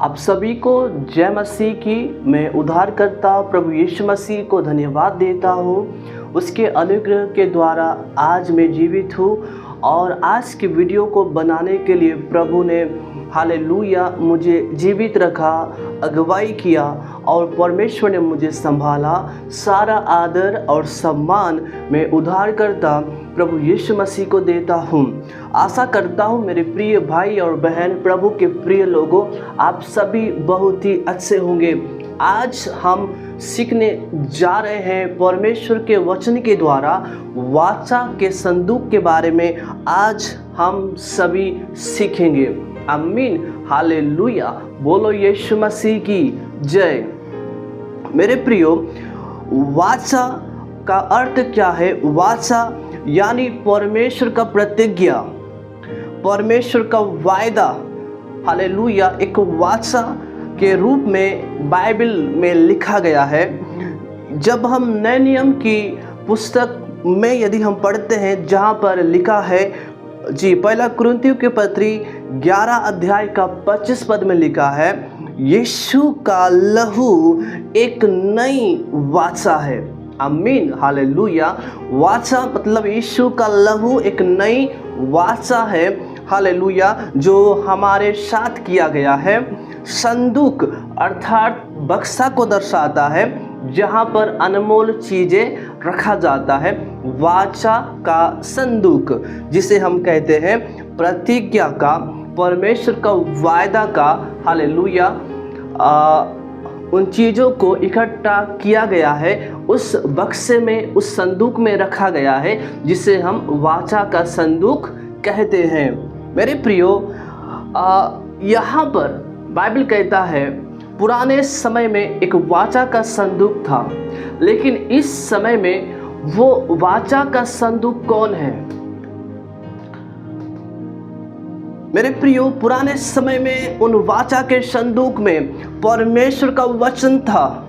आप सभी को जय मसीह की। मैं उद्धारकर्ता प्रभु यीशु मसीह को धन्यवाद देता हूँ। उसके अनुग्रह के द्वारा आज मैं जीवित हूँ और आज की वीडियो को बनाने के लिए प्रभु ने हालेलुया मुझे जीवित रखा, अगुवाई किया और परमेश्वर ने मुझे संभाला। सारा आदर और सम्मान मैं उद्धारकर्ता प्रभु यीशु मसीह को देता हूँ। आशा करता हूँ मेरे प्रिय भाई और बहन, प्रभु के प्रिय लोगों, आप सभी बहुत ही अच्छे होंगे। आज हम सीखने जा रहे हैं परमेश्वर के वचन के द्वारा वाचा के संदूक के बारे में। आज हम सभी सीखेंगे। आमीन, हालेलुया, बोलो यीशु मसीह की जय। मेरे प्रियो, वाचा का अर्थ क्या है? वाचा यानी परमेश्वर का प्रतिज्ञा, परमेश्वर का वायदा। हालेलुया, एक वाचा के रूप में बाइबल में लिखा गया है। जब हम नए नियम की पुस्तक में यदि हम पढ़ते हैं, जहाँ पर लिखा है पहला कुरिन्थियों के पत्री 11 अध्याय का 25 पद में लिखा है, यीशु का लहू एक नई वाचा है। आमीन, हालेलुया। वाचा मतलब यीशु का लहू एक नई वाचा है। हालेलुया, जो हमारे साथ किया गया है। संदूक अर्थात बक्सा को दर्शाता है, जहाँ पर अनमोल चीज़ें रखा जाता है। वाचा का संदूक, जिसे हम कहते हैं प्रतिज्ञा का, परमेश्वर का वायदा का। हालेलुया, उन चीज़ों को इकट्ठा किया गया है, उस बक्से में, उस संदूक में रखा गया है, जिसे हम वाचा का संदूक कहते हैं। मेरे प्रियो, यहाँ पर बाइबल कहता है पुराने समय में एक वाचा का संदूक था, लेकिन इस समय में वो वाचा का संदूक कौन है? मेरे प्रियो, पुराने समय में उन वाचा के संदूक में परमेश्वर का वचन था।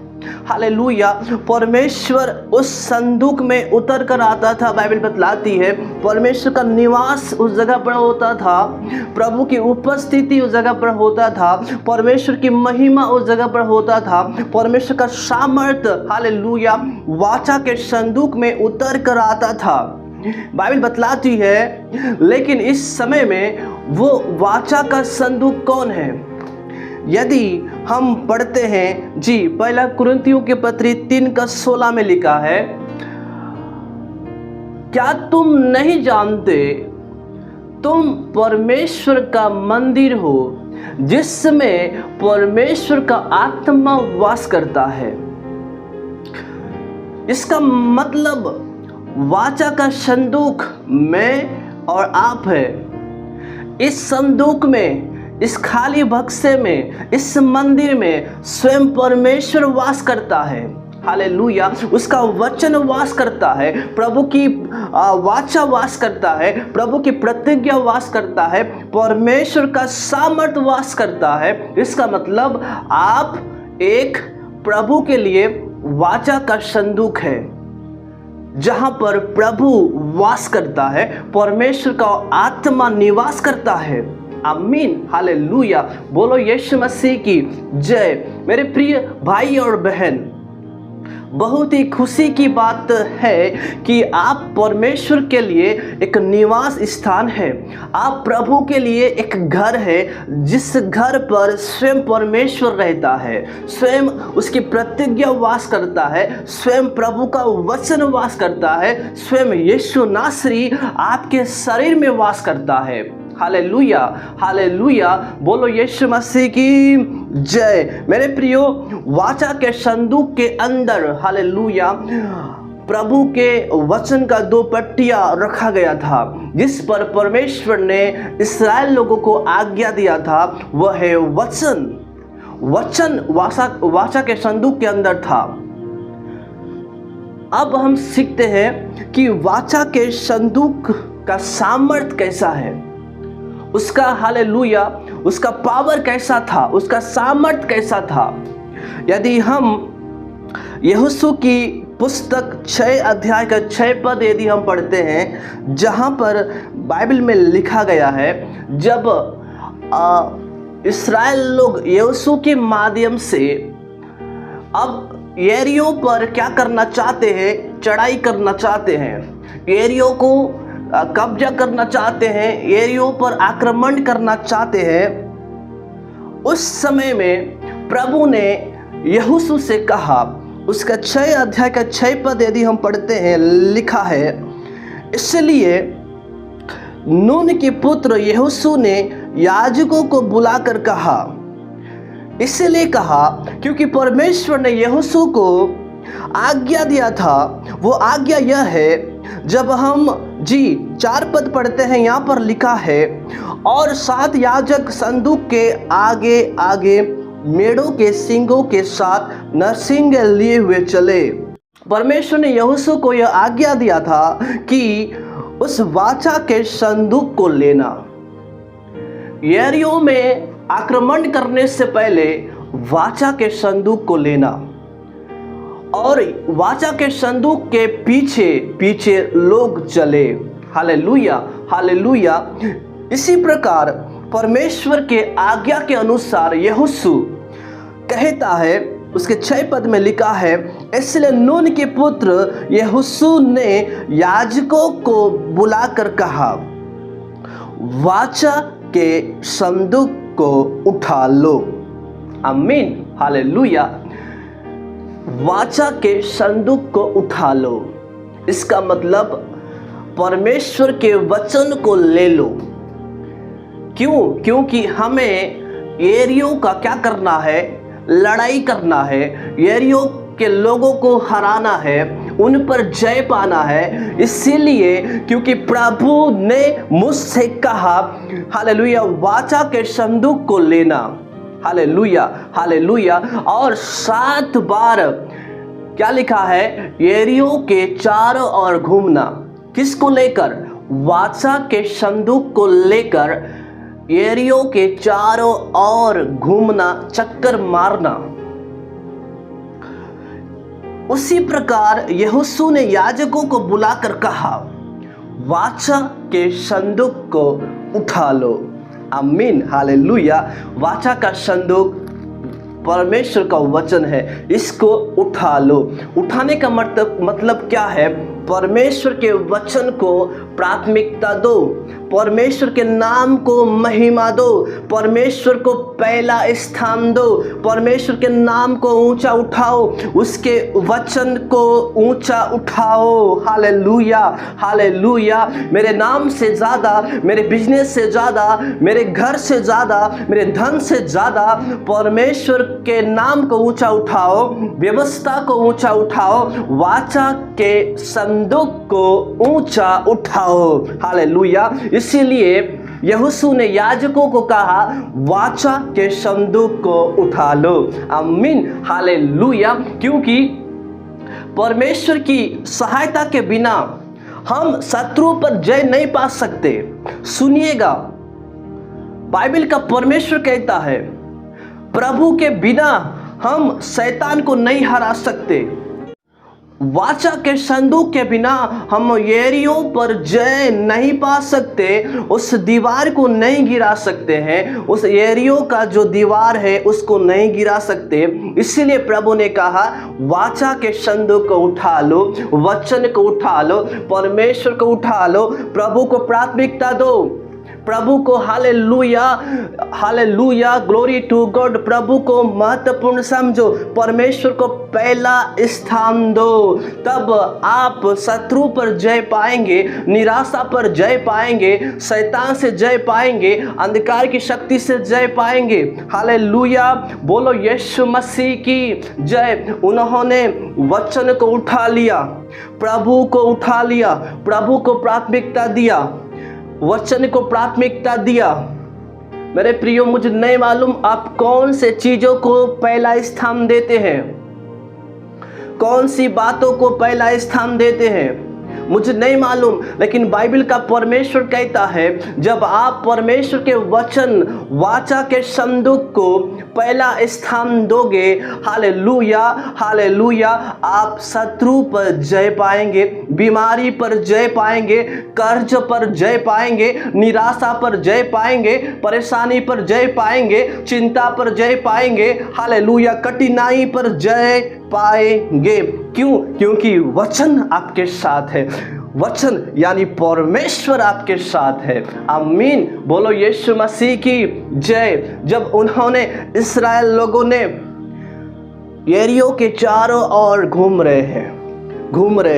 हालेलुया, परमेश्वर उस संदूक में उतर कर आता था। बाइबल बतलाती है परमेश्वर का निवास उस जगह पर होता था, प्रभु की उपस्थिति उस जगह पर होता था, परमेश्वर की महिमा उस जगह पर होता था, परमेश्वर का सामर्थ हालेलुया वाचा के संदूक में उतर कर आता था। बाइबल बतलाती है, लेकिन इस समय में वो वाचा का संदूक कौन है? यदि हम पढ़ते हैं पहला कुरिन्थियों के पत्री 3:16 में लिखा है, क्या तुम नहीं जानते तुम परमेश्वर का मंदिर हो, जिसमें परमेश्वर का आत्मा वास करता है। इसका मतलब वाचा का संदूक मैं और आप है। इस संदूक में, इस खाली बक्से में, इस मंदिर में स्वयं परमेश्वर वास करता है। हालेलुया, उसका वचन वास करता है, प्रभु की वाचा वास करता है, प्रभु की प्रतिज्ञा वास करता है, परमेश्वर का सामर्थ वास करता है। इसका मतलब आप एक प्रभु के लिए वाचा का संदूक है, जहां पर प्रभु वास करता है, परमेश्वर का आत्मा निवास करता है। आमीन, हालेलुया, बोलो यीशु मसीह की जय। मेरे प्रिय भाई और बहन, बहुत ही खुशी की बात है कि आप परमेश्वर के लिए एक निवास स्थान है। आप प्रभु के लिए एक घर है, जिस घर पर स्वयं परमेश्वर रहता है, स्वयं उसकी प्रतिज्ञा वास करता है, स्वयं प्रभु का वचन वास करता है, स्वयं यीशु नासरी आपके शरीर में वास करता है। हालेलुया, हालेलुया, बोलो यीशु मसीह की जय। मेरे प्रियो, वाचा के संदूक के अंदर हालेलुया प्रभु के वचन का 2 पट्टियां रखा गया था, जिस पर परमेश्वर ने इस्राएल लोगों को आज्ञा दिया था। वह है वचन। वचन वाचा के संदूक के अंदर था। अब हम सीखते हैं कि वाचा के संदूक का सामर्थ कैसा है, उसका हालेलुया उसका पावर कैसा था, उसका सामर्थ कैसा था। यदि हम यहोशू की पुस्तक 6 अध्याय का 6 पद यदि हम पढ़ते हैं, जहाँ पर बाइबल में लिखा गया है, जब इस्राएल लोग यहोशू के माध्यम से अब यरीहो पर क्या करना चाहते हैं? चढ़ाई करना चाहते हैं, यरीहो को कब्जा करना चाहते हैं, यरीहो पर आक्रमण करना चाहते हैं। उस समय में प्रभु ने यहोशू से कहा, उसका 6 अध्याय का 6 पद यदि हम पढ़ते हैं, लिखा है, इसलिए नून के पुत्र यहोशू ने याजकों को बुलाकर कहा, इसलिए कहा क्योंकि परमेश्वर ने यहोशू को आज्ञा दिया था। वो आज्ञा यह है, जब हम 4 पद पढ़ते हैं, यहाँ पर लिखा है, और 7 याजक संदूक के आगे आगे मेढ़ों के सींगों के साथ नरसिंग लिए हुए चले। परमेश्वर ने यहोशू को यह आज्ञा दिया था कि उस वाचा के संदूक को लेना। यरीहो में आक्रमण करने से पहले वाचा के संदूक को लेना, और वाचा के संदूक के पीछे पीछे लोग चले। Hallelujah, hallelujah. इसी प्रकार परमेश्वर के आज्ञा के अनुसार यहोशू कहता है, उसके 6 पद में लिखा है, इसलिए नून के पुत्र यहोशू ने याजकों को बुलाकर कहा, वाचा के संदूक को उठा लो। आमीन, हालेलुया। वाचा के संदूक को उठा लो, इसका मतलब परमेश्वर के वचन को ले लो। क्यों? क्योंकि हमें यरीहो का क्या करना है? लड़ाई करना है, यरीहो के लोगों को हराना है, उन पर जय पाना है। इसीलिए क्योंकि प्रभु ने मुझसे कहा, हालेलुया, वाचा के संदूक को लेना। Hallelujah, hallelujah. और 7 बार क्या लिखा है? यरीहो के चारों ओर घूमना। किसको लेकर? वाचा के संदूक को लेकर यरीहो के चारों ओर घूमना, चक्कर मारना। उसी प्रकार यहोशू ने याजकों को बुलाकर कहा, वाचा के संदूक को उठा लो। आमीन, हालेलुया। वाचा का संदूक परमेश्वर का वचन है, इसको उठा लो। उठाने का मतलब क्या है? परमेश्वर के वचन को प्राथमिकता दो, परमेश्वर के नाम को महिमा दो, परमेश्वर को पहला स्थान दो, परमेश्वर के नाम को ऊंचा उठाओ, उसके वचन को ऊंचा उठाओ। Hallelujah, hallelujah. मेरे नाम से ज़्यादा, मेरे बिजनेस से ज़्यादा, मेरे घर से ज़्यादा, मेरे धन से ज़्यादा परमेश्वर के नाम को ऊंचा उठाओ, व्यवस्था को ऊंचा उठाओ, वाचा के संदूक को ऊंचा उठाओ। हालेलुया। इसीलिए यहोशू ने याजकों को कहा, वाचा के संदूक को उठा लो। आमीन, हालेलुया। क्योंकि परमेश्वर की सहायता के बिना हम शत्रु पर जय नहीं पा सकते। सुनिएगा, बाइबल का परमेश्वर कहता है, प्रभु के बिना हम शैतान को नहीं हरा सकते। वाचा के संदूक के बिना हम यरीहो पर जय नहीं पा सकते, उस दीवार को नहीं गिरा सकते हैं, उस यरीहो का जो दीवार है उसको नहीं गिरा सकते। इसीलिए प्रभु ने कहा, वाचा के संदूक को उठा लो, वचन को उठा लो, परमेश्वर को उठा लो, प्रभु को प्राथमिकता दो, प्रभु को, hallelujah, hallelujah, glory to God, प्रभु को महत्वपूर्ण समझो, परमेश्वर को पहला स्थान दो। तब आप शत्रु पर जय पाएंगे, निराशा पर जय पाएंगे, शैतान से जय पाएंगे, अंधकार की शक्ति से जय पाएंगे। हालेलुया, बोलो यीशु मसीह की जय। उन्होंने वचन को उठा लिया, प्रभु को उठा लिया, प्रभु को प्राथमिकता दिया, वचन को प्राथमिकता दिया। मेरे प्रियो, मुझे नहीं मालूम आप कौन से चीजों को पहला स्थान देते हैं, कौन सी बातों को पहला स्थान देते हैं। मुझे नहीं मालूम, लेकिन बाइबल का परमेश्वर कहता है जब आप परमेश्वर के वचन वाचा के संदूक को पहला स्थान दोगे, हालेलुया हालेलुया, आप शत्रु पर जय पाएंगे, बीमारी पर जय पाएंगे, कर्ज पर जय पाएंगे, निराशा पर जय पाएंगे, परेशानी पर जय पाएंगे, चिंता पर जय पाएंगे, हालेलुया, कठिनाई पर जय पाएंगे। क्यों? क्योंकि वचन आपके साथ है। वचन यानी परमेश्वर आपके साथ है। आमीन। बोलो यीशु मसीह की जय। जब उन्होंने इस्राएल लोगों ने यरीहो के चारों ओर घूम रहे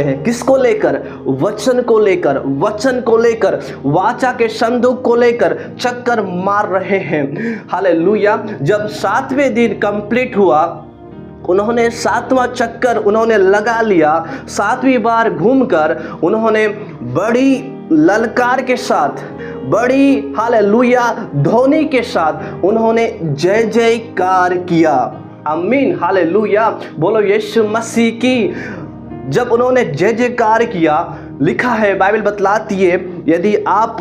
हैं किसको लेकर? वचन को लेकर, वचन को लेकर, वाचा के संदूक को लेकर चक्कर मार रहे हैं। हालेलुया। जब 7वें दिन कंप्लीट हुआ, उन्होंने 7वां चक्कर उन्होंने लगा लिया, 7वीं बार घूमकर उन्होंने बड़ी ललकार के साथ, बड़ी हालेलुया ध्वनि के साथ उन्होंने जय जयकार किया। आमीन हालेलुया। बोलो यीशु मसीह की। जब उन्होंने जय जयकार किया, लिखा है, बाइबल बतलाती है, यदि आप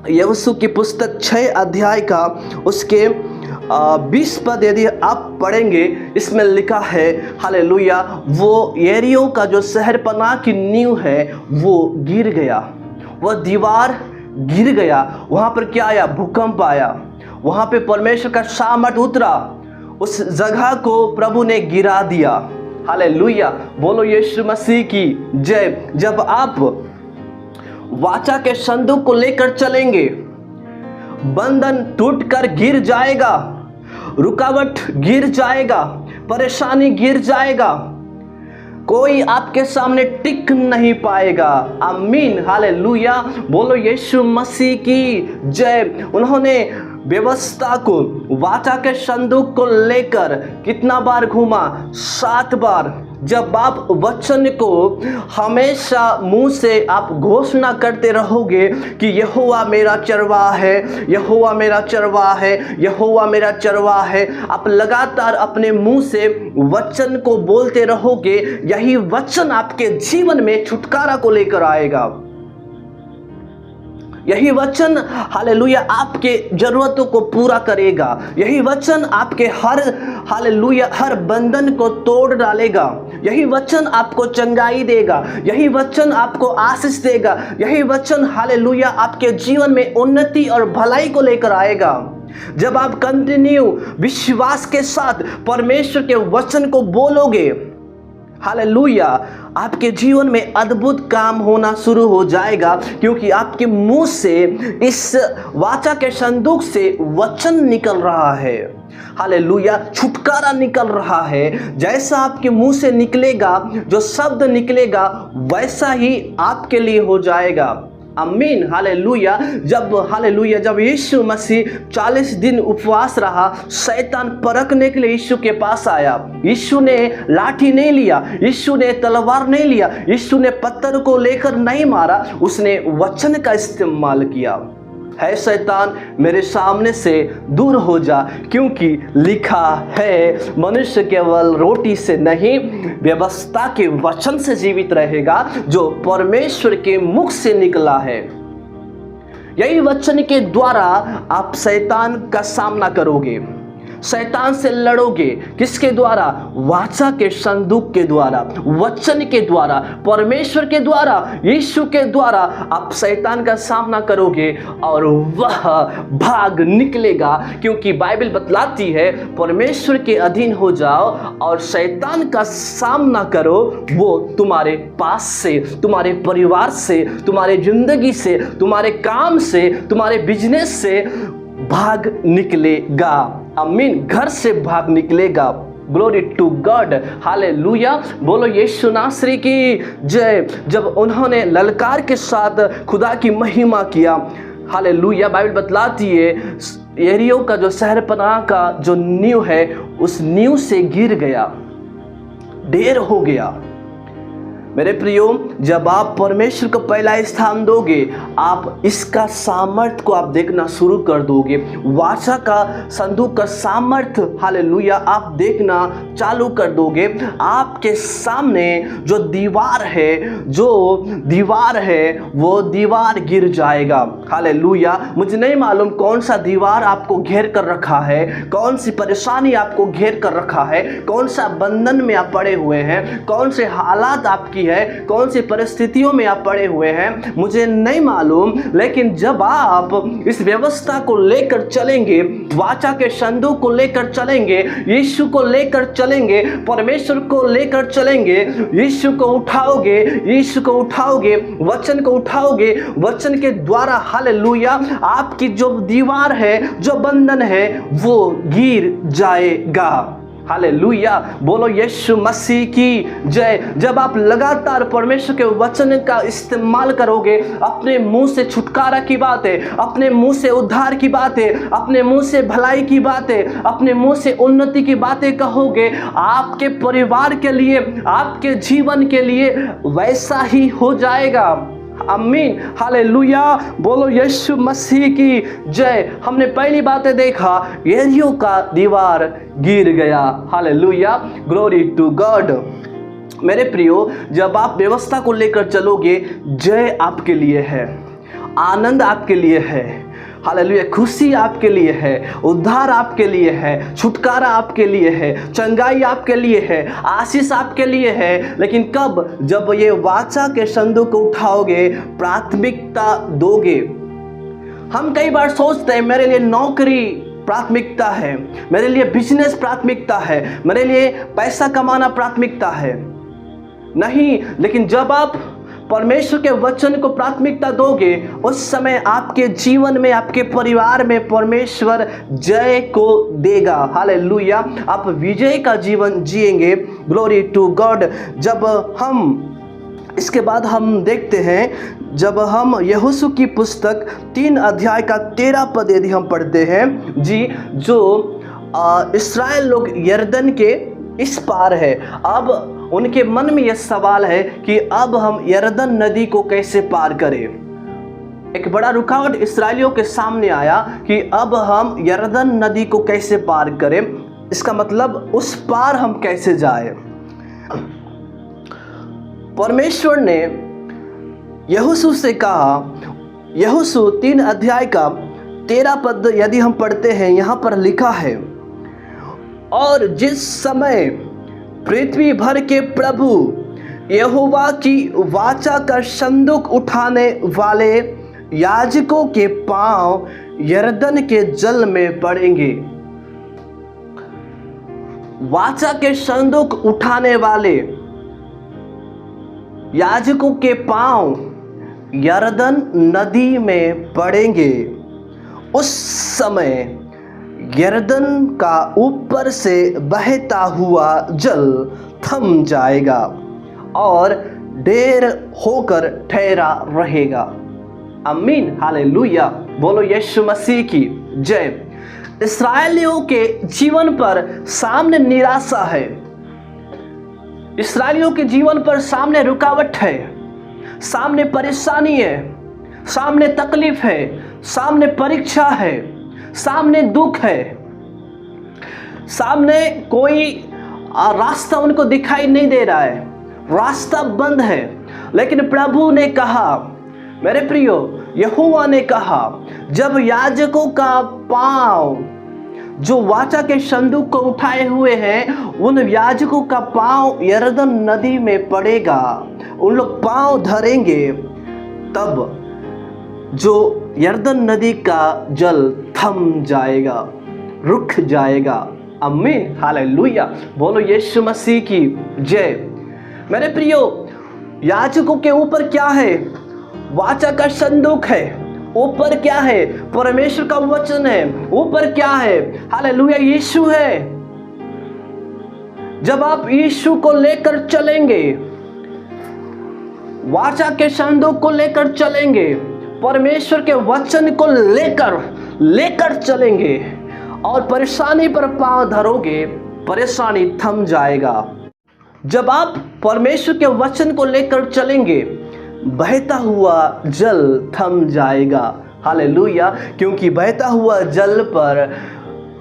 यहोशू की पुस्तक 6 अध्याय का उसके 20 पद यदि आप पढ़ेंगे, इसमें लिखा है हालेलुया, वो यरीहो का जो शहरपनाह की नींव है वो गिर गया, वह दीवार गिर गया। वहाँ पर क्या आया? भूकंप आया। वहाँ पे परमेश्वर का सामर्थ उतरा, उस जगह को प्रभु ने गिरा दिया। हालेलुया। बोलो यीशु मसीह की जय। जब आप वाचा के संदूक को लेकर चलेंगे, बंधन टूटकर गिर जाएगा, रुकावट गिर जाएगा, परेशानी गिर जाएगा, कोई आपके सामने टिक नहीं पाएगा। आमीन हालेलुया। बोलो यीशु मसीह की जय। उन्होंने व्यवस्था को, वाचा के संदूक को लेकर कितना बार घूमा? 7 बार। जब आप वचन को हमेशा मुंह से आप घोषणा करते रहोगे कि यहोवा मेरा चरवाहा है, यहोवा मेरा चरवाहा है, यहोवा मेरा चरवाहा है, आप लगातार अपने मुंह से वचन को बोलते रहोगे, यही वचन आपके जीवन में छुटकारा को लेकर आएगा। यही वचन हालेलुया आपके जरूरतों को पूरा करेगा। यही वचन आपके हालेलुया हर बंधन को तोड़ डालेगा। यही वचन आपको चंगाई देगा। यही वचन आपको आशीष देगा। यही वचन हालेलुया आपके जीवन में उन्नति और भलाई को लेकर आएगा। जब आप कंटिन्यू विश्वास के साथ परमेश्वर के वचन को बोलोगे, हालेलुया, आपके जीवन में अद्भुत काम होना शुरू हो जाएगा, क्योंकि आपके मुंह से, इस वाचा के संदूक से वचन निकल रहा है। हालेलुया, छुटकारा निकल रहा है। जैसा आपके मुंह से निकलेगा, जो शब्द निकलेगा, वैसा ही आपके लिए हो जाएगा। आमीन हालेलुया। जब यीशु मसीह 40 दिन उपवास रहा, शैतान परखने के लिए यीशु के पास आया। यीशु ने लाठी नहीं लिया, यीशु ने तलवार नहीं लिया, यीशु ने पत्थर को लेकर नहीं मारा, उसने वचन का इस्तेमाल किया। है शैतान, मेरे सामने से दूर हो जा, क्योंकि लिखा है मनुष्य केवल रोटी से नहीं, व्यवस्था के वचन से जीवित रहेगा जो परमेश्वर के मुख से निकला है। यही वचन के द्वारा आप शैतान का सामना करोगे, शैतान से लड़ोगे। किसके द्वारा? वाचा के संदूक के द्वारा, वचन के द्वारा, परमेश्वर के द्वारा, यीशु के द्वारा आप शैतान का सामना करोगे और वह भाग निकलेगा। क्योंकि बाइबल बतलाती है परमेश्वर के अधीन हो जाओ और शैतान का सामना करो, वो तुम्हारे पास से, तुम्हारे परिवार से, तुम्हारे जिंदगी से, तुम्हारे काम से, तुम्हारे बिजनेस से भाग निकलेगा। आमीन। घर से भाग निकलेगा। Glory to God. हालेलुया। बोलो यीशु नासरी की जय। जब उन्होंने ललकार के साथ खुदा की महिमा किया, हालेलुया, बाइबल बतलाती है यरीहो का जो शहरपनाह का जो नींव है, उस नींव से गिर गया, ढेर हो गया। मेरे प्रियो, जब आप परमेश्वर को पहला स्थान दोगे, आप इसका सामर्थ को आप देखना शुरू कर दोगे। वाचा का संदूक का सामर्थ, हालेलुया, आप देखना चालू कर दोगे। आपके सामने जो दीवार है वो दीवार गिर जाएगा। हालेलुया। मुझे नहीं मालूम कौन सा दीवार आपको घेर कर रखा है, कौन सी परेशानी आपको घेर कर रखा है, कौन सा बंधन में आप पड़े हुए हैं, कौन से हालात आपकी है, कौन सी परिस्थितियों में आप पड़े हुए हैं, मुझे नहीं मालूम। लेकिन जब आप इस व्यवस्था को लेकर चलेंगे, वाचा के संदूक को लेकर चलेंगे, यीशु को लेकर चलेंगे, परमेश्वर को लेकर चलेंगे, यीशु को उठाओगे, वचन को उठाओगे, वचन के द्वारा, हालेलुया, आपकी जो दीवार है, जो बंधन है, वो गिर जाएगा। हालेलुया, बोलो यीशु मसीह की जय। जब आप लगातार परमेश्वर के वचन का इस्तेमाल करोगे, अपने मुंह से छुटकारा की बातें, अपने मुंह से उद्धार की बातें, अपने मुंह से भलाई की बातें, अपने मुंह से उन्नति की बातें कहोगे, आपके परिवार के लिए, आपके जीवन के लिए वैसा ही हो जाएगा। आमीन, हालेलुया, बोलो यीशु मसीह की जय। हमने पहली बातें देखा, यरीहो का दीवार गिर गया। Hallelujah, glory to God. मेरे प्रियो, जब आप व्यवस्था को लेकर चलोगे, जय आपके लिए है, आनंद आपके लिए है, हालेलुया, खुशी आपके लिए है, उद्धार आपके लिए है, छुटकारा आपके लिए है, चंगाई आपके लिए है, आशीष आपके लिए है। लेकिन कब? जब ये वाचा के संदूक को उठाओगे, प्राथमिकता दोगे। हम कई बार सोचते हैं मेरे लिए नौकरी प्राथमिकता है, मेरे लिए बिजनेस प्राथमिकता है, मेरे लिए पैसा कमाना प्राथमिकता है। नहीं, लेकिन जब आप परमेश्वर के वचन को प्राथमिकता दोगे, उस समय आपके जीवन में, आपके परिवार में परमेश्वर जय को देगा। हालेलुया, आप विजय का जीवन जिएंगे। Glory to God. जब हम इसके बाद हम देखते हैं, जब हम यहोशू की पुस्तक 3 अध्याय का 13 पद यदि हम पढ़ते हैं जी, जो इस्राएल लोग यरदन के इस पार है। अब उनके मन में यह सवाल है कि अब हम यरदन नदी को कैसे पार करें। एक बड़ा रुकावट इस्राएलियों के सामने आया कि अब हम यरदन नदी को कैसे पार करें। इसका मतलब उस पार हम कैसे जाएं। परमेश्वर ने यहोशू से कहा, यहोशू 3 अध्याय का 13 पद यदि हम पढ़ते हैं, यहाँ पर लिखा है, और जिस समय पृथ्वी भर के प्रभु यहोवा की वाचा का संदूक उठाने वाले याजकों के पांव यरदन के जल में पड़ेंगे। वाचा के संदूक उठाने वाले याजकों के पांव यरदन नदी में पड़ेंगे। उस समय यरदन का ऊपर से बहता हुआ जल थम जाएगा और ढेर होकर ठहरा रहेगा। आमीन, हालेलुया, बोलो यीशु मसीह की जय। इस्राएलियों के जीवन पर सामने निराशा है, इस्राएलियों के जीवन पर सामने रुकावट है, सामने परेशानी है, सामने तकलीफ है, सामने परीक्षा है, सामने दुख है, सामने कोई रास्ता उनको दिखाई नहीं दे रहा है, रास्ता बंद है। लेकिन प्रभु ने कहा, मेरे प्रियो, यहोवा ने कहा, जब याजकों का पांव जो वाचा के संदूक को उठाए हुए हैं, उन याजकों का पांव यरदन नदी में पड़ेगा, उन लोग पांव धरेंगे, तब जो यरदन नदी का जल थम जाएगा, रुक जाएगा। आमीन, हालेलुया, बोलो यीशु मसीह की जय। मेरे प्रियो, याजकों के ऊपर क्या है? वाचा का संदूक है। ऊपर क्या है? परमेश्वर का वचन है। ऊपर क्या है? हालेलुया, यीशु है। जब आप यीशु को लेकर चलेंगे, वाचा के संदूक को लेकर चलेंगे, परमेश्वर के वचन को लेकर चलेंगे और परेशानी पर पांव धरोगे, परेशानी थम जाएगा। जब आप परमेश्वर के वचन को लेकर चलेंगे, बहता हुआ जल थम जाएगा। हालेलुया। क्योंकि बहता हुआ जल पर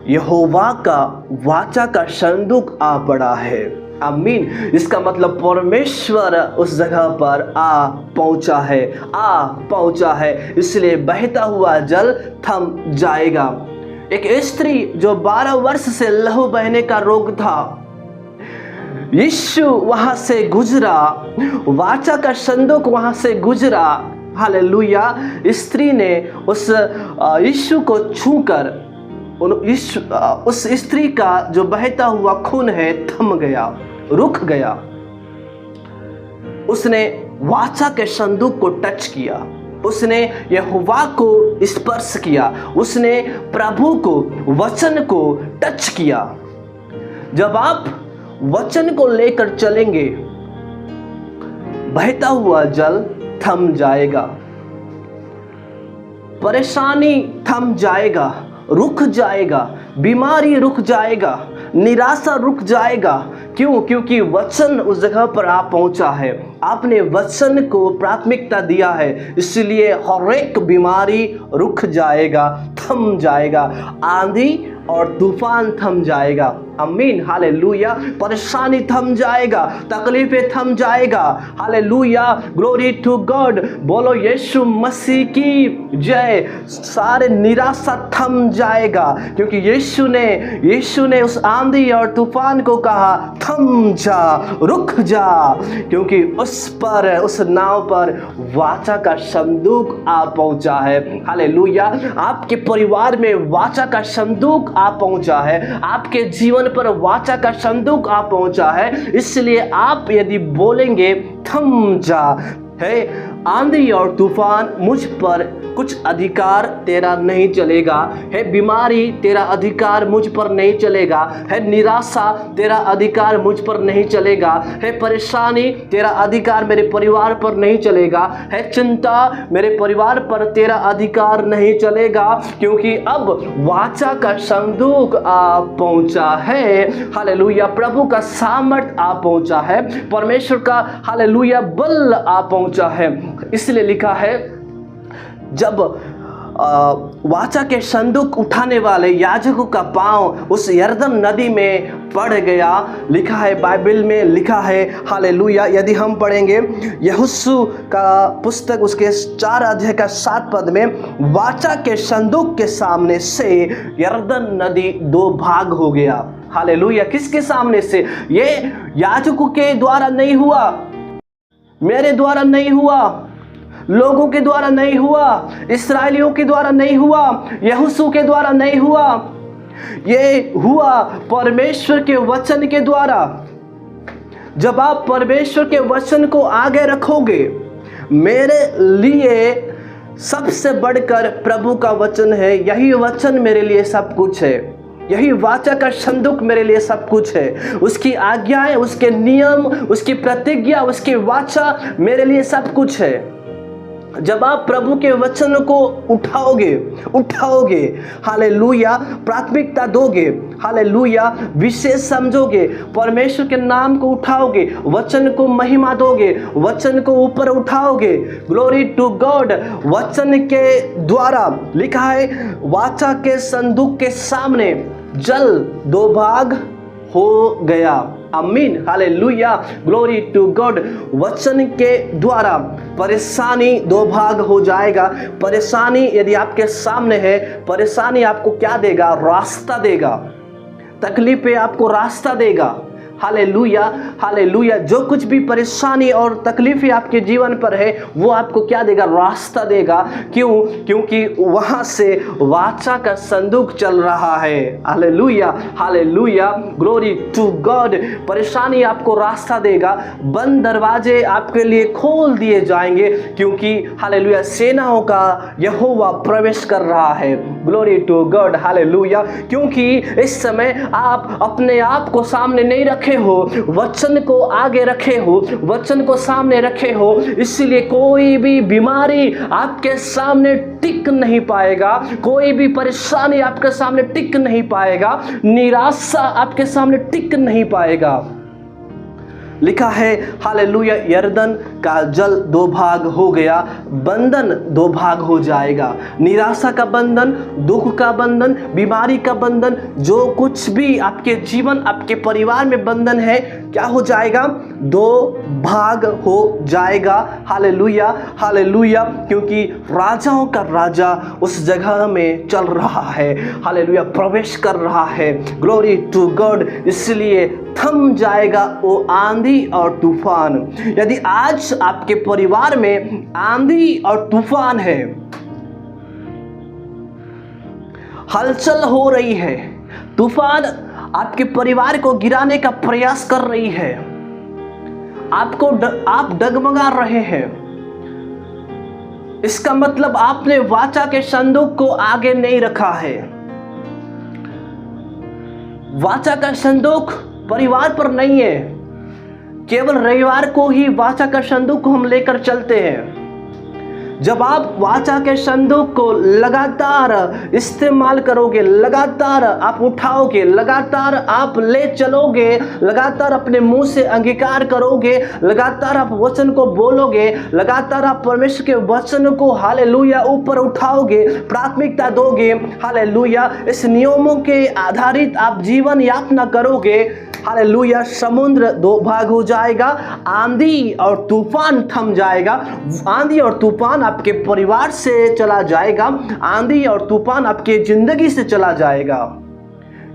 यहोवा का वाचा का संदूक आ पड़ा है। आमीन। इसका मतलब परमेश्वर उस जगह पर आ पहुंचा है, इसलिए बहता हुआ जल थम जाएगा। एक स्त्री जो 12 वर्ष से लहू बहने का रोग था, यीशु वहां से गुजरा, वाचा का संदूक वहां से गुजरा। हालेलुया। स्त्री ने उस यीशु को छूकर उस स्त्री का जो बहता हुआ खून है थम गया, रुक गया। उसने वाचा के संदूक को टच किया, उसने यहोवा को स्पर्श किया, उसने प्रभु को, वचन को टच किया। जब आप वचन को लेकर चलेंगे, बहता हुआ जल थम जाएगा, परेशानी थम जाएगा, रुक जाएगा, बीमारी रुक जाएगा, निराशा रुक जाएगा। क्यों? क्योंकि वचन उस जगह पर आप पहुंचा है, आपने वचन को प्राथमिकता दिया है, इसलिए हर एक बीमारी रुक जाएगा, थम जाएगा, आंधी और तूफान थम जाएगा। आमीन। हालेलुया। परेशानी थम जाएगा, तकलीफें थम जाएगा। हालेलुया। Glory to God. बोलो यीशु मसीह की जय। सारे निराशा थम जाएगा, क्योंकि यीशु ने उस आंधी और तूफान को कहा थम जा, रुक जा, क्योंकि उस नाव पर वाचा का संदूक आ पहुंचा है। हालेलुया। आपके परिवार में वाचा का संदूक आ पहुंचा है, आपके जीवन पर वाचा का संदूक आ पहुंचा है। इसलिए आप यदि बोलेंगे थम जा, है आंधी और तूफान मुझ पर कुछ अधिकार तेरा नहीं चलेगा, है बीमारी तेरा अधिकार मुझ पर नहीं चलेगा, है निराशा तेरा अधिकार मुझ पर नहीं चलेगा, है परेशानी तेरा अधिकार मेरे परिवार पर नहीं चलेगा, है चिंता मेरे परिवार पर तेरा अधिकार नहीं चलेगा, क्योंकि अब वाचा का संदूक आ पहुंचा है। हालेलुया। प्रभु का सामर्थ आ पहुंचा है, परमेश्वर का हालेलुया बल आ पहुंचा है। इसलिए लिखा है, जब वाचा के संदूक उठाने वाले याजकों का पांव उस यरदन नदी में पड़ गया, लिखा है बाइबल में, लिखा है हालेलुया। यदि हम पढ़ेंगे यहोशू का पुस्तक उसके 4 अध्याय का 7 पद में, वाचा के संदूक के सामने से यरदन नदी 2 भाग हो गया। हालेलुया। किसके सामने से? ये याजकों के द्वारा नहीं हुआ, मेरे द्वारा नहीं हुआ, लोगों के द्वारा नहीं हुआ, इस्राएलियों के द्वारा नहीं हुआ, यहोशू के द्वारा नहीं हुआ, ये हुआ परमेश्वर के वचन के द्वारा। जब आप परमेश्वर के वचन को आगे रखोगे, मेरे लिए सबसे बढ़कर प्रभु का वचन है, यही वचन मेरे लिए सब कुछ है, यही वाचा का संदूक मेरे लिए सब कुछ है, उसकी आज्ञाएं, उसके नियम, उसकी प्रतिज्ञा, उसकी वाचा मेरे लिए सब कुछ है। जब आप प्रभु के वचन को उठाओगे, हालेलुया, प्राथमिकता दोगे, हालेलुया, विशेष समझोगे, परमेश्वर के नाम को उठाओगे, वचन को महिमा दोगे, वचन को ऊपर उठाओगे, ग्लोरी टू गॉड। वचन के द्वारा लिखा है, वाचा के संदूक के सामने जल 2 भाग हो गया। आमीन। हालेलुया। Glory to God. वचन के द्वारा परेशानी 2 भाग हो जाएगा। परेशानी यदि आपके सामने है, परेशानी आपको क्या देगा? रास्ता देगा। तकलीफें आपको रास्ता देगा। Hallelujah, hallelujah. जो कुछ भी परेशानी और तकलीफें आपके जीवन पर है, वो आपको क्या देगा? रास्ता देगा। क्यों? क्योंकि वहां से वाचा का संदूक चल रहा है। Hallelujah, hallelujah, glory to God. परेशानी आपको रास्ता देगा, बंद दरवाजे आपके लिए खोल दिए जाएंगे, क्योंकि हालेलुया सेनाओं का यहोवा प्रवेश कर रहा है। Glory to God. हालेलुया। क्योंकि इस समय आप अपने आप को सामने नहीं रखे हो, वचन को आगे रखे हो, वचन को सामने रखे हो, इसलिए कोई भी बीमारी आपके सामने टिक नहीं पाएगा, कोई भी परेशानी आपके सामने टिक नहीं पाएगा, निराशा आपके सामने टिक नहीं पाएगा। लिखा है हालेलुया, यरदन का जल 2 भाग हो गया, बंधन 2 भाग हो जाएगा। निराशा का बंधन, दुख का बंधन, बीमारी का बंधन, जो कुछ भी आपके जीवन आपके परिवार में बंधन है, क्या हो जाएगा? 2 भाग हो जाएगा। हालेलुया हालेलुया, क्योंकि राजाओं का राजा उस जगह में चल रहा है। हालेलुया, प्रवेश कर रहा है। Glory to God. इसलिए थम जाएगा वो आंधी और तूफान। यदि आज आपके परिवार में आंधी और तूफान है, हलचल हो रही है, तूफान आपके परिवार को गिराने का प्रयास कर रही है, आप डगमगा रहे हैं, इसका मतलब आपने वाचा के संदूक को आगे नहीं रखा है। वाचा का संदूक परिवार पर नहीं है। केवल रविवार को ही वाचा का संदूक को हम लेकर चलते हैं। जब आप वाचा के संदूक को लगातार इस्तेमाल करोगे, लगातार आप उठाओगे, लगातार आप ले चलोगे, लगातार अपने मुंह से अंगीकार करोगे, लगातार आप वचन को बोलोगे, लगातार आप परमेश्वर के वचन को हालेलुया ऊपर उठाओगे, प्राथमिकता दोगे, हालेलुया, इस नियमों के आधारित आप जीवन यापना करोगे, हालेलुया, समुद्र 2 भाग हो जाएगा, आंधी और तूफान थम जाएगा। आंधी और तूफान आपके परिवार से चला जाएगा, आंधी और तूफान आपके जिंदगी से चला जाएगा,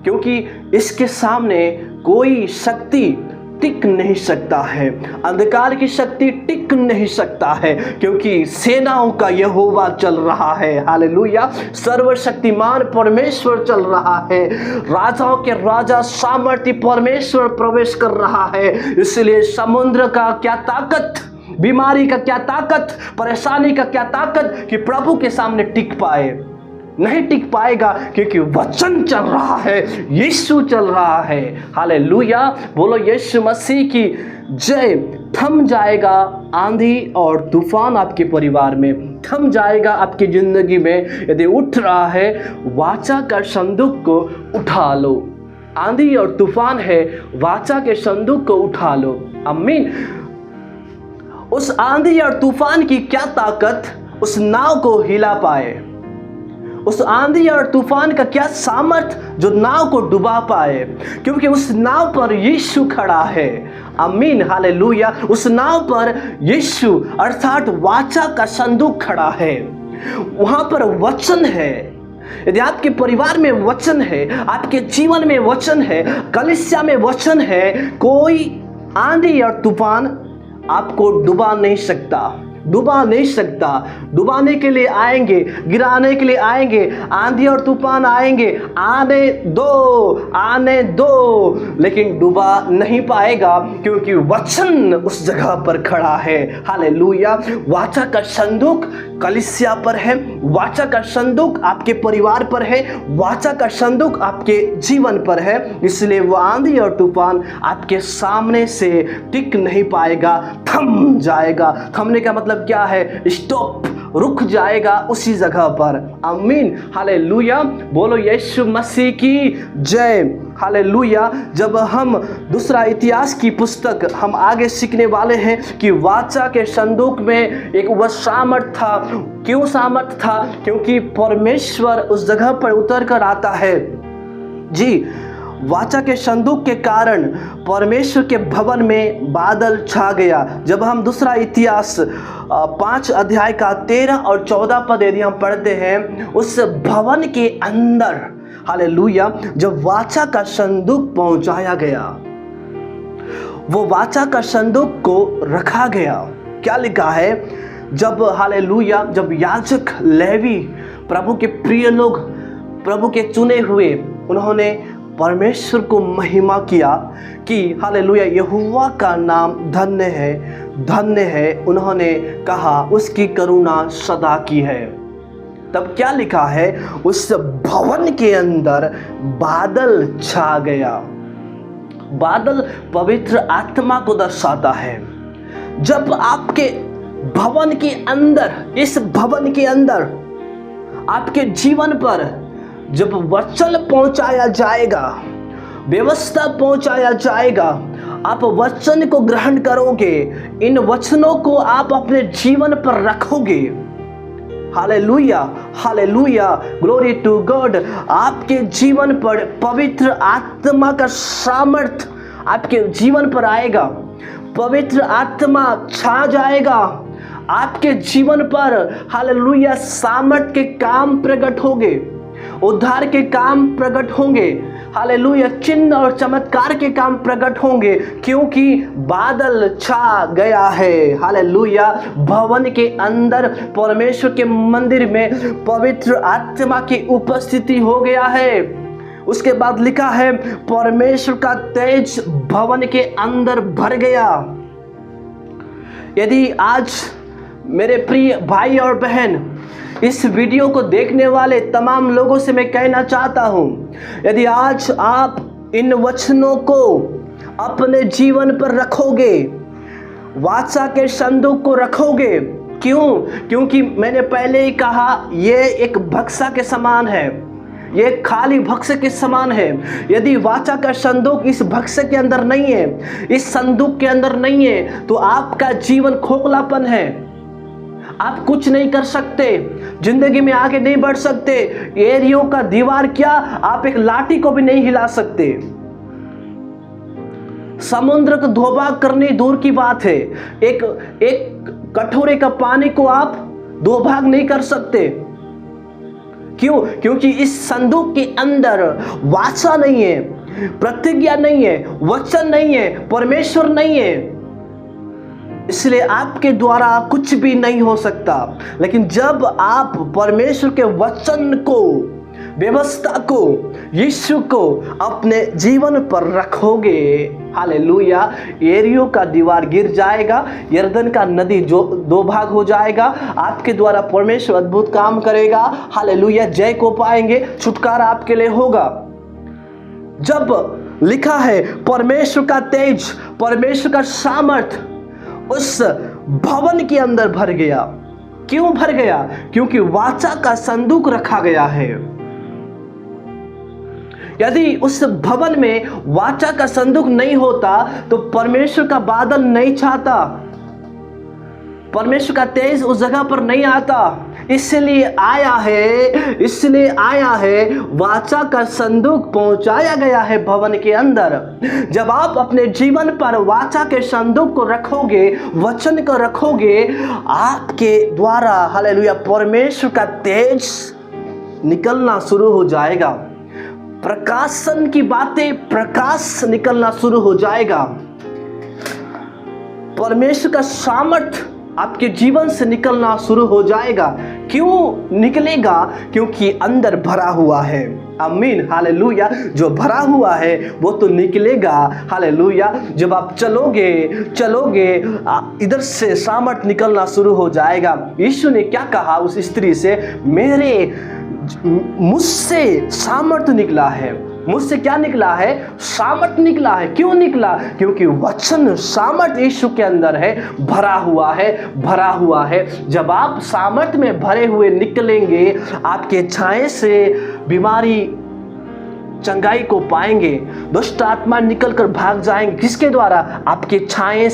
क्योंकि इसके सामने कोई शक्ति टिक नहीं सकता है। अंधकार की शक्ति टिक नहीं सकता है, क्योंकि सेनाओं का यहोवा चल रहा है। हालेलुया, सर्वशक्तिमान परमेश्वर चल रहा है। राजाओं के राजा सामर्थ्य परमेश्वर प्रवेश कर रहा है। इसलिए समुद्र का क्या ताकत, बीमारी का क्या ताकत, परेशानी का क्या ताकत कि प्रभु के सामने टिक पाए? नहीं टिक पाएगा, क्योंकि वचन चल रहा है, यीशु चल रहा है। हालेलुया, बोलो यीशु मसीह की जय। थम जाएगा आंधी और तूफान आपके परिवार में, थम जाएगा आपकी जिंदगी में। यदि उठ रहा है, वाचा का संदूक को उठा लो। आंधी और तूफान है, वाचा के संदूक को उठा लो। आमीन। उस आंधी और तूफान की क्या ताकत उस नाव को हिला पाए? उस आंधी और तूफान का क्या सामर्थ जो नाव को डुबा पाए? क्योंकि उस नाव पर यीशु खड़ा है। आमीन हालेलुया। उस नाव पर यीशु अर्थात वाचा का संदूक खड़ा है। वहां पर वचन है। यदि आपके परिवार में वचन है, आपके जीवन में वचन है, कलीसिया में वचन है, कोई आंधी और तूफान आपको डुबा नहीं सकता, डुबा नहीं सकता। डुबाने के लिए आएंगे, गिराने के लिए आएंगे, आंधी और तूफान आएंगे, आने दो, लेकिन डुबा नहीं पाएगा, क्योंकि वचन उस जगह पर खड़ा है। हालेलुया। वाचा का संदूक कलीसिया पर है, वाचा का संदूक आपके परिवार पर है, वाचा का संदूक आपके जीवन पर है। इसलिए वो आंधी और तूफान आपके सामने से टिक नहीं पाएगा, थम जाएगा। थमने का मतलब क्या है? स्टॉप, रुक जाएगा उसी जगह पर। आमीन हालेलुया। बोलो यीशु मसीह की जय। हालेलुया। जब हम दूसरा इतिहास की पुस्तक हम आगे सीखने वाले हैं कि वाचा के संदूक में एक वह सामर्थ था। क्यों सामर्थ था? क्योंकि परमेश्वर उस जगह पर उतर कर आता है। जी, वाचा के संदूक के कारण परमेश्वर के भवन में बादल छा गया। जब हम दूसरा इतिहास 5 अध्याय का 13 और 14 पद यदि हम पढ़ते हैं, उस भवन के अंदर हालेलुया जब वाचा का संदूक पहुंचाया गया, वो वाचा का संदूक को रखा गया। क्या लिखा है? जब हालेलुया जब याजक लेवी प्रभु के प्रिय लोग, प्रभु के चुने हुए, उन्होंने परमेश्वर को महिमा किया कि हालेलुया यहोवा का नाम धन्य है, धन्य है। उन्होंने कहा उसकी करुणा सदा की है। तब क्या लिखा है? उस भवन के अंदर बादल छा गया। बादल पवित्र आत्मा को दर्शाता है। जब आपके भवन के अंदर, इस भवन के अंदर आपके जीवन पर जब वचन पहुंचाया जाएगा, व्यवस्था पहुंचाया जाएगा, आप वचन को ग्रहण करोगे, इन वचनों को आप अपने जीवन पर रखोगे। Hallelujah, hallelujah, glory to God. आपके जीवन पर पवित्र आत्मा का सामर्थ आपके जीवन पर आएगा, पवित्र आत्मा छा जाएगा आपके जीवन पर। हालेलुया, सामर्थ के काम प्रकट होंगे, उद्धार के काम प्रकट होंगे। हालेलुया, चिन्ह और चमत्कार के काम प्रकट होंगे, क्योंकि बादल छा गया है। हालेलुया, भवन के अंदर परमेश्वर के मंदिर में पवित्र आत्मा की उपस्थिति हो गया है। उसके बाद लिखा है परमेश्वर का तेज भवन के अंदर भर गया। यदि आज मेरे प्रिय भाई और बहन, इस वीडियो को देखने वाले तमाम लोगों से मैं कहना चाहता हूं, यदि आज आप इन वचनों को अपने जीवन पर रखोगे, वाचा के संदूक को रखोगे। क्यों? क्योंकि मैंने पहले ही कहा, ये एक बक्सा के समान है, ये खाली बक्से के समान है। यदि वाचा का संदूक इस बक्से के अंदर नहीं है, इस संदूक के अंदर नहीं है, तो आपका जीवन खोखलापन है। आप कुछ नहीं कर सकते, जिंदगी में आगे नहीं बढ़ सकते। एरियो का दीवार क्या, आप एक लाठी को भी नहीं हिला सकते। समुद्र को धोभाग करनी दूर की बात है, एक कटोरे का पानी को आप दो भाग नहीं कर सकते। क्यों? क्योंकि इस संदूक के अंदर वाचा नहीं है, प्रतिज्ञा नहीं है, वचन नहीं है, परमेश्वर नहीं है। इसलिए आपके द्वारा कुछ भी नहीं हो सकता। लेकिन जब आप परमेश्वर के वचन को, व्यवस्था को, यीशु को अपने जीवन पर रखोगे, हालेलुया, एरियो का दीवार गिर जाएगा, यरदन का नदी जो दो भाग हो जाएगा। आपके द्वारा परमेश्वर अद्भुत काम करेगा। हालेलुया, जय को पाएंगे, छुटकारा आपके लिए होगा। जब लिखा है परमेश्वर का तेज, परमेश्वर का सामर्थ उस भवन के अंदर भर गया। क्यों भर गया? क्योंकि वाचा का संदूक रखा गया है। यदि उस भवन में वाचा का संदूक नहीं होता तो परमेश्वर का बादल नहीं छाता, परमेश्वर का तेज उस जगह पर नहीं आता। इसलिए आया है, वाचा का संदूक पहुंचाया गया है भवन के अंदर। जब आप अपने जीवन पर वाचा के संदूक को रखोगे, वचन को रखोगे, आपके द्वारा हालेलुया परमेश्वर का तेज निकलना शुरू हो जाएगा। प्रकाशन की बातें, प्रकाश निकलना शुरू हो जाएगा। परमेश्वर का सामर्थ आपके जीवन से निकलना शुरू हो जाएगा। क्यों निकलेगा? क्योंकि अंदर भरा हुआ है। आमीन, हालेलुया। जो भरा हुआ है वो तो निकलेगा। हालेलुया, जब आप चलोगे इधर से सामर्थ निकलना शुरू हो जाएगा। यीशु ने क्या कहा उस स्त्री से? मुझसे सामर्थ निकला है। मुझसे क्या निकला है? सामर्थ निकला है। क्यों निकला? क्योंकि वचन सामर्थ यीशु के अंदर है, भरा हुआ है। जब आप सामर्थ में भरे हुए निकलेंगे, आपके छाए से बीमारी चंगाई को पाएंगे, दुष्ट आत्मा निकल कर भाग जाएंगे। किसके द्वारा? आपके छाए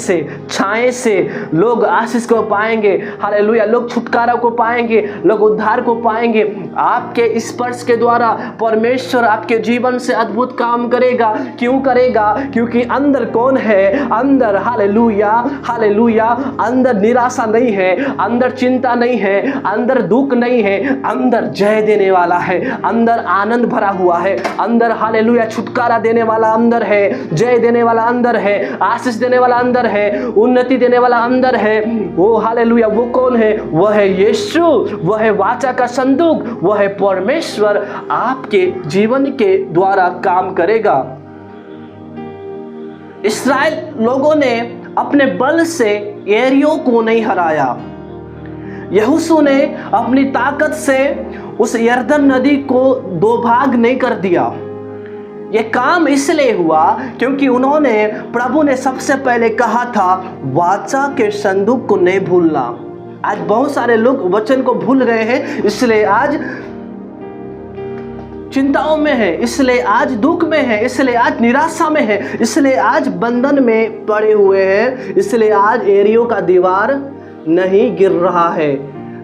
से लोग आशीष को पाएंगे। हालेलुया, लोग छुटकारा को पाएंगे, लोग उद्धार को पाएंगे। आपके स्पर्श के द्वारा परमेश्वर आपके जीवन से अद्भुत काम करेगा। क्यों करेगा? क्योंकि अंदर कौन है? अंदर हालेलुया, अंदर निराशा नहीं है, अंदर चिंता नहीं है, अंदर दुख नहीं है, अंदर जय देने वाला है, अंदर आनंद भरा हुआ है, अंदर हालेलुया छुटकारा देने वाला अंदर है, जय देने वाला अंदर है, आशीष देने वाला अंदर है, उन्नति देने वाला अंदर है। वो हालेलुया, वो कौन है? वह है यीशु, वह है वाचा का संदूक, वह है परमेश्वर आपके जीवन के द्वारा काम करेगा। इस्राएल लोगों ने अपने बल से एरियो को नहीं हराया। यहोशू ने अपनी ताकत से उस यरदन नदी को दो भाग नहीं कर दिया। यह काम इसलिए हुआ क्योंकि उन्होंने, प्रभु ने सबसे पहले कहा था, वाचा के संदूक को नहीं भूलना। आज बहुत सारे लोग वचन को भूल गए हैं, इसलिए आज चिंताओं में है, इसलिए आज दुख में है, इसलिए आज निराशा में है, इसलिए आज बंधन में पड़े हुए हैं, इसलिए आज एरियो का दीवार नहीं गिर रहा है,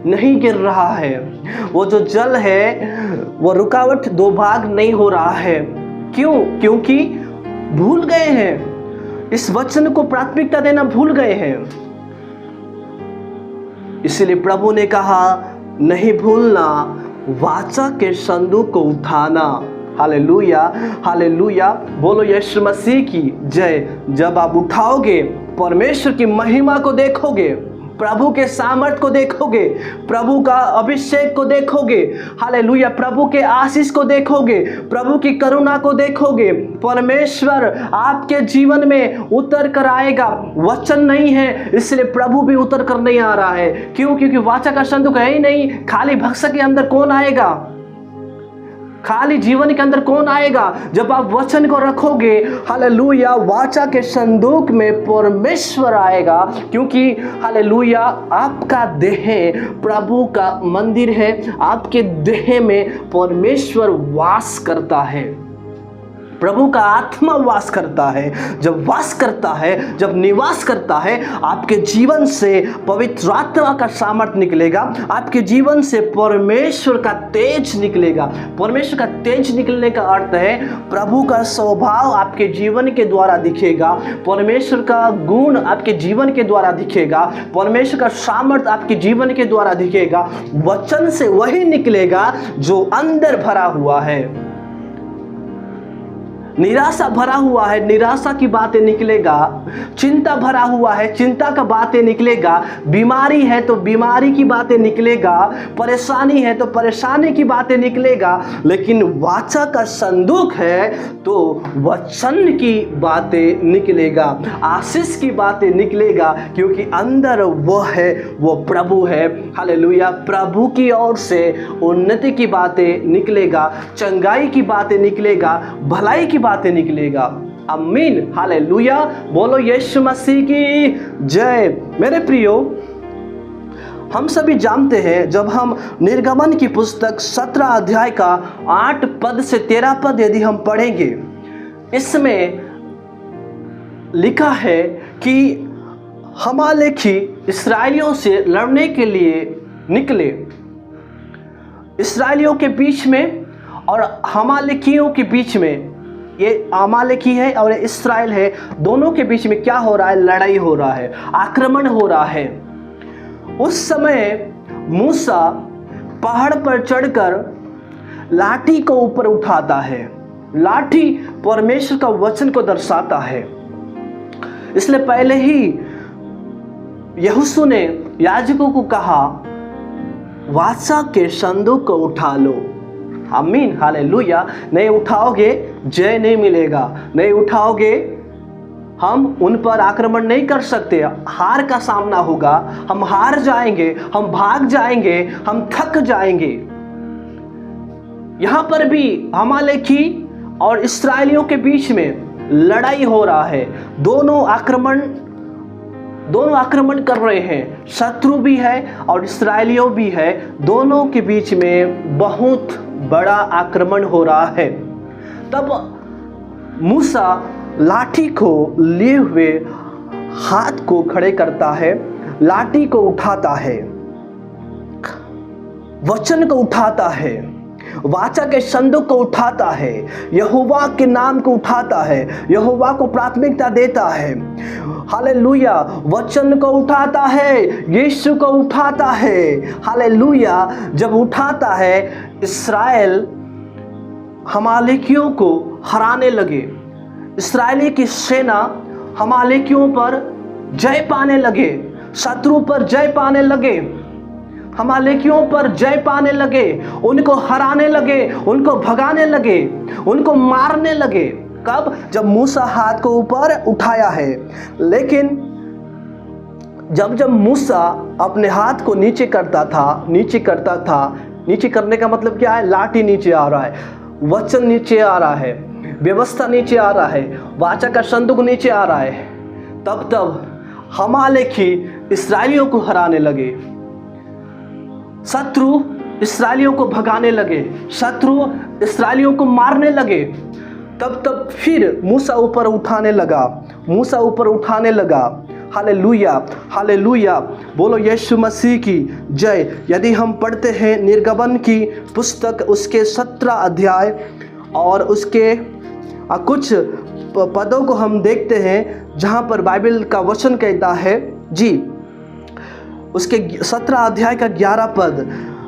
नहीं गिर रहा है। वो जो जल है वो रुकावट दो भाग नहीं हो रहा है। क्यों? क्योंकि भूल गए हैं, इस वचन को प्राथमिकता देना भूल गए हैं। इसलिए प्रभु ने कहा नहीं भूलना वाचा के संदूक को उठाना। हालेलुया, हालेलुया, बोलो यीशु मसीह की जय। जब आप उठाओगे, परमेश्वर की महिमा को देखोगे, प्रभु के सामर्थ को देखोगे, प्रभु का अभिषेक को देखोगे, हालेलुया, प्रभु के आशीष को देखोगे, प्रभु की करुणा को देखोगे, परमेश्वर आपके जीवन में उतर कर आएगा। वचन नहीं है इसलिए प्रभु भी उतर कर नहीं आ रहा है। क्यों? क्योंकि वाचा का संदूक है ही नहीं। खाली भक्स के अंदर कौन आएगा? खाली जीवन के अंदर कौन आएगा? जब आप वचन को रखोगे, हालेलुया, वाचा के संदूक में परमेश्वर आएगा। क्योंकि हालेलुया, आपका देह प्रभु का मंदिर है, आपके देह में परमेश्वर वास करता है, प्रभु का आत्मा वास करता है। जब वास करता है, जब निवास करता है, आपके जीवन से पवित्र आत्मा का सामर्थ्य निकलेगा, आपके जीवन से परमेश्वर का तेज निकलेगा। परमेश्वर का तेज निकलने का अर्थ है प्रभु का स्वभाव आपके जीवन के द्वारा दिखेगा, परमेश्वर का गुण आपके जीवन के द्वारा दिखेगा, परमेश्वर का सामर्थ्य आपके जीवन के द्वारा दिखेगा। वचन से वही निकलेगा जो अंदर भरा हुआ है। निराशा भरा हुआ है, निराशा की बातें निकलेगा। चिंता भरा हुआ है, चिंता का बातें निकलेगा। बीमारी है तो बीमारी की बातें निकलेगा, परेशानी है तो परेशानी की बातें निकलेगा। लेकिन वाचा का संदूक है तो वचन की बातें निकलेगा, आशीष की बातें निकलेगा। क्योंकि अंदर वो है, वो प्रभु है। हालेलुया, प्रभु की ओर से उन्नति की बातें निकलेगा, चंगाई की बातें निकलेगा, भलाई की बातें निकलेगा। आमीन, हालेलुया, बोलो यीशु मसीह की जय। मेरे प्रियो, हम सभी जानते हैं जब हम निर्गमन की पुस्तक 17 अध्याय का 8 पद से 13 पद यदि हम पढ़ेंगे, इसमें लिखा है कि हमालेकी इस्राएलियों से लड़ने के लिए निकले। इस्राएलियों के बीच में और हमालेकियों के बीच में, ये अमालेकी है और इस्राएल है, दोनों के बीच में क्या हो रहा है? लड़ाई हो रहा है, आक्रमण हो रहा है। उस समय मूसा पहाड़ पर चढ़कर लाठी को ऊपर उठाता है। लाठी परमेश्वर का वचन को दर्शाता है। इसलिए पहले ही यहोशू ने याजकों को कहा, वाचा के संदूक को उठा लो। आमीन, हालेलुया। नहीं उठाओगे जय नहीं मिलेगा, नहीं उठाओगे हम उन पर आक्रमण नहीं कर सकते, हार का सामना होगा, हम हार जाएंगे, हम भाग जाएंगे, हम थक जाएंगे। यहां पर भी हमालेकी और इस्राएलियों के बीच में लड़ाई हो रहा है। दोनों आक्रमण कर रहे हैं, शत्रु भी है और इस्राएलियों भी है। दोनों के बीच में बहुत बड़ा आक्रमण हो रहा है। तब मूसा लाठी को लिए हुए हाथ को खड़े करता है, लाठी को उठाता है, वचन को उठाता है, वाचा के संदूक को उठाता है, यहोवा के नाम को उठाता है, यहोवा को प्राथमिकता देता है। हालेलुया, वचन को उठाता है, यीशु को उठाता है। हालेलुया, जब उठाता है, इस्राएल हमालेकियों को हराने लगे। इस्राएली की सेना हमालेकियों पर जय पाने लगे, शत्रु पर जय पाने लगे, हमालेकियों पर जय पाने लगे, उनको हराने लगे, उनको भगाने लगे, उनको मारने लगे। कब? जब मूसा हाथ को ऊपर उठाया है। लेकिन जब मूसा अपने हाथ को नीचे करता था, नीचे करने का मतलब क्या है? लाठी नीचे आ रहा है, वचन नीचे आ रहा है, व्यवस्था नीचे आ रहा है, वाचा का संदूक नीचे आ रहा है। तब हमालेकी इस्राएलियों को हराने लगे, शत्रु इसराइलियों को भगाने लगे, शत्रु इसराइलियों को मारने लगे, तब फिर मूसा ऊपर उठाने लगा। हालेलुया, हालेलुया, बोलो यीशु मसीह की जय। यदि हम पढ़ते हैं निर्गमन की पुस्तक, उसके 17 अध्याय और उसके कुछ पदों को हम देखते हैं, जहाँ पर बाइबल का वचन कहता है जी, उसके 17 अध्याय का 11 पद,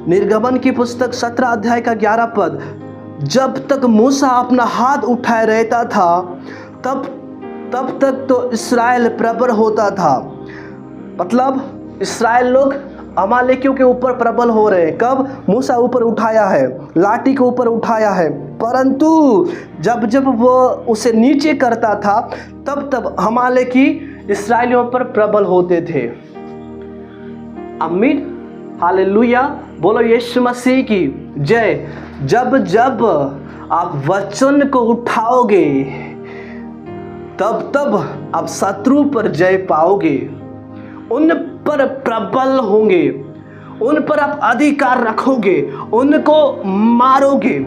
निर्गमन की पुस्तक 17 अध्याय का 11 पद, जब तक मूसा अपना हाथ उठाए रहता था तब तक तो इस्राएल प्रबल होता था। मतलब इस्राएल लोग अमालेकियों के ऊपर प्रबल हो रहे हैं। कब? मूसा ऊपर उठाया है, लाठी के ऊपर उठाया है, परंतु जब वो उसे नीचे करता था तब अमालेकी इस्राएलियों पर प्रबल होते थे। आमीन, हालेलुया, बोलो यीशु मसीह की जय। जब आप वचन को उठाओगे तब आप शत्रु पर जय पाओगे, उन पर प्रबल होंगे, उन पर आप अधिकार रखोगे, उनको मारोगे।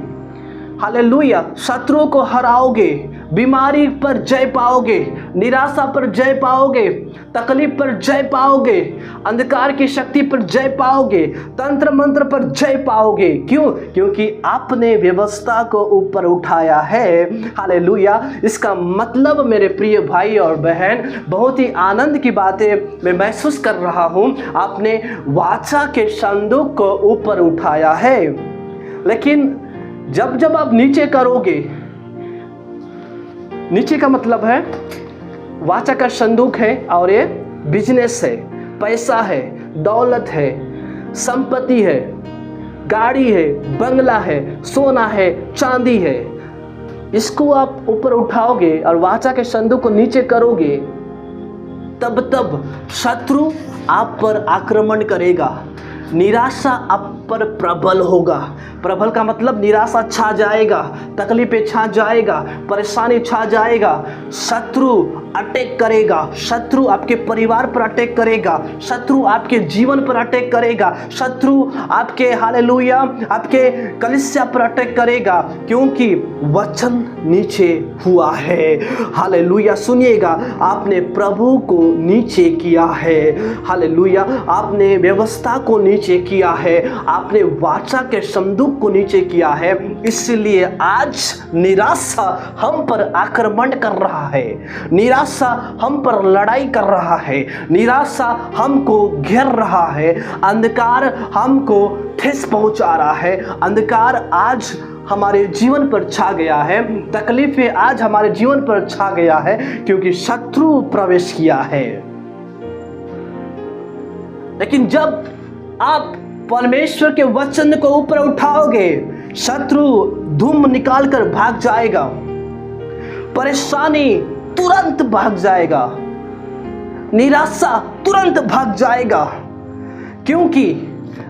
हालेलुया, शत्रुओं को हराओगे, बीमारी पर जय पाओगे, निराशा पर जय पाओगे, तकलीफ पर जय पाओगे, अंधकार की शक्ति पर जय पाओगे, तंत्र मंत्र पर जय पाओगे। क्यों? क्योंकि आपने व्यवस्था को ऊपर उठाया है। हालेलुया। इसका मतलब मेरे प्रिय भाई और बहन, बहुत ही आनंद की बातें मैं महसूस कर रहा हूँ। आपने वाचा के संदूक को ऊपर उठाया है, लेकिन जब आप नीचे करोगे, नीचे का मतलब है वाचा का संदूक है और ये बिजनेस है, पैसा है, दौलत है, संपत्ति है, गाड़ी है, बंगला है, सोना है, चांदी है, इसको आप ऊपर उठाओगे और वाचा के संदूक को नीचे करोगे, तब शत्रु आप पर आक्रमण करेगा, निराशा आप पर प्रबल होगा। प्रबल का मतलब निराशा छा जाएगा, तकलीफें छा जाएगा, परेशानी छा जाएगा, शत्रु अटैक करेगा, शत्रु आपके परिवार पर अटैक करेगा, शत्रु आपके जीवन पर अटैक करेगा, शत्रु आपके हालेलुया आपके कलीसिया पर अटैक करेगा, क्योंकि वचन नीचे हुआ है। हालेलुया, सुनिएगा, आपने प्रभु को नीचे किया है। हालेलुया, आपने व्यवस्था को नीचे किया है, आपने वाचा के संदूक को नीचे किया है, इसलिए आज निराशा हम पर आक्रमण कर रहा है, निराशा हम पर लड़ाई कर रहा है, निराशा हमको घेर रहा है, अंधकार हमको ठेस पहुंचा रहा है, अंधकार आज हमारे जीवन पर छा गया है, तकलीफें आज हमारे जीवन पर छा गया है, क्योंकि शत्रु प्रवेश किया है। लेकिन जब आप परमेश्वर के वचन को ऊपर उठाओगे, शत्रु धूम निकाल कर भाग जाएगा, परेशानी तुरंत भाग जाएगा, निराशा तुरंत भाग जाएगा, क्योंकि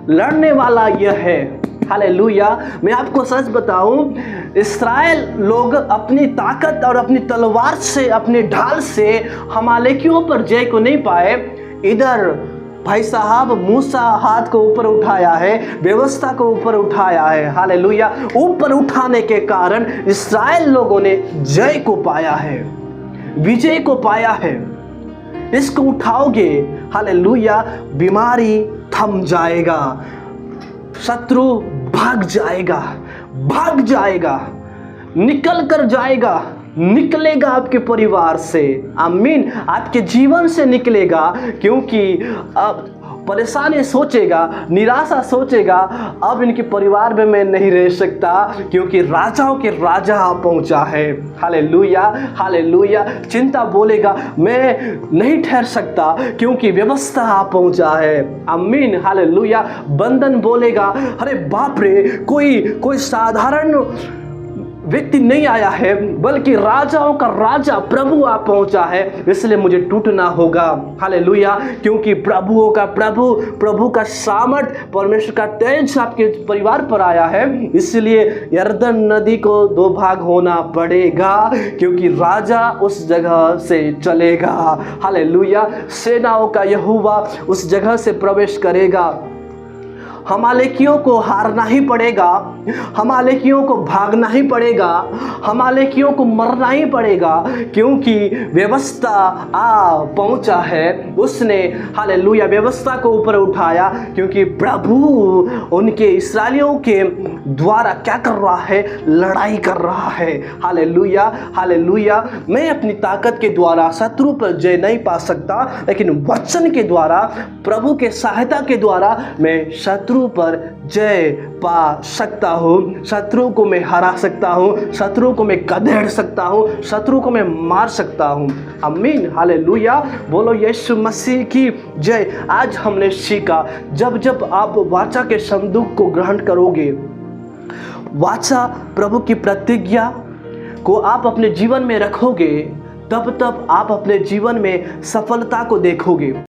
लड़ने वाला यह है। हालेलुया, मैं आपको सच बताऊं, इस्राएल लोग अपनी ताकत और अपनी तलवार से, अपने ढाल से अमालेकियों पर जय को नहीं पाए। इधर भाई साहब मूसा हाथ को ऊपर उठाया है, व्यवस्था को ऊपर उठाया है। हालेलुया, ऊपर उठाने के कारण इस्राएल लोगों ने जय को पाया है, विजय को पाया है। इसको उठाओगे, हालेलुया, बीमारी थम जाएगा, शत्रु भाग जाएगा, निकल कर जाएगा, निकलेगा आपके परिवार से। आमीन, आपके जीवन से निकलेगा, क्योंकि अब परेशानी सोचेगा, निराशा सोचेगा, अब इनके परिवार में मैं नहीं रह सकता, क्योंकि राजाओं के राजा पहुंचा है। हालेलुया, हालेलुया, चिंता बोलेगा मैं नहीं ठहर सकता, क्योंकि व्यवस्था पहुंचा है। आमीन, हालेलुया, बंधन बोलेगा अरे बाप रे, कोई साधारण व्यक्ति नहीं आया है, बल्कि राजाओं का राजा प्रभु आ पहुंचा है, इसलिए मुझे टूटना होगा। हालेलुया, क्योंकि प्रभु का सामर्थ, परमेश्वर का तेज आपके परिवार पर आया है, इसलिए यरदन नदी को 2 भाग होना पड़ेगा, क्योंकि राजा उस जगह से चलेगा। हालेलुया, सेनाओं का यहोवा उस जगह से प्रवेश करेगा। हमालेकियों को हारना ही पड़ेगा, हमालेकियों को भागना ही पड़ेगा, हमालेकियों को मरना ही पड़ेगा, क्योंकि व्यवस्था आ पहुंचा है। उसने हालेलुया व्यवस्था को ऊपर उठाया, क्योंकि प्रभु उनके इस्राएलियों के द्वारा क्या कर रहा है, लड़ाई कर रहा है। Hallelujah hallelujah. मैं अपनी ताकत के द्वारा शत्रु पर जय नहीं पा सकता, लेकिन वचन के द्वारा, प्रभु के सहायता के द्वारा मैं शत्रु पर जय पा सकता हूँ। शत्रु को मैं हरा सकता हूँ, शत्रु को मैं कधेड़ सकता हूँ, शत्रु को मैं मार सकता हूँ। आमीन हालेलुया। बोलो यीशु मसीह की जय। आज हमने सीखा, जब जब आप वाचा के संदूक को ग्रहण करोगे, वाचा प्रभु की प्रतिज्ञा को आप अपने जीवन में रखोगे, तब तब आप अपने जीवन में सफलता को देखोगे।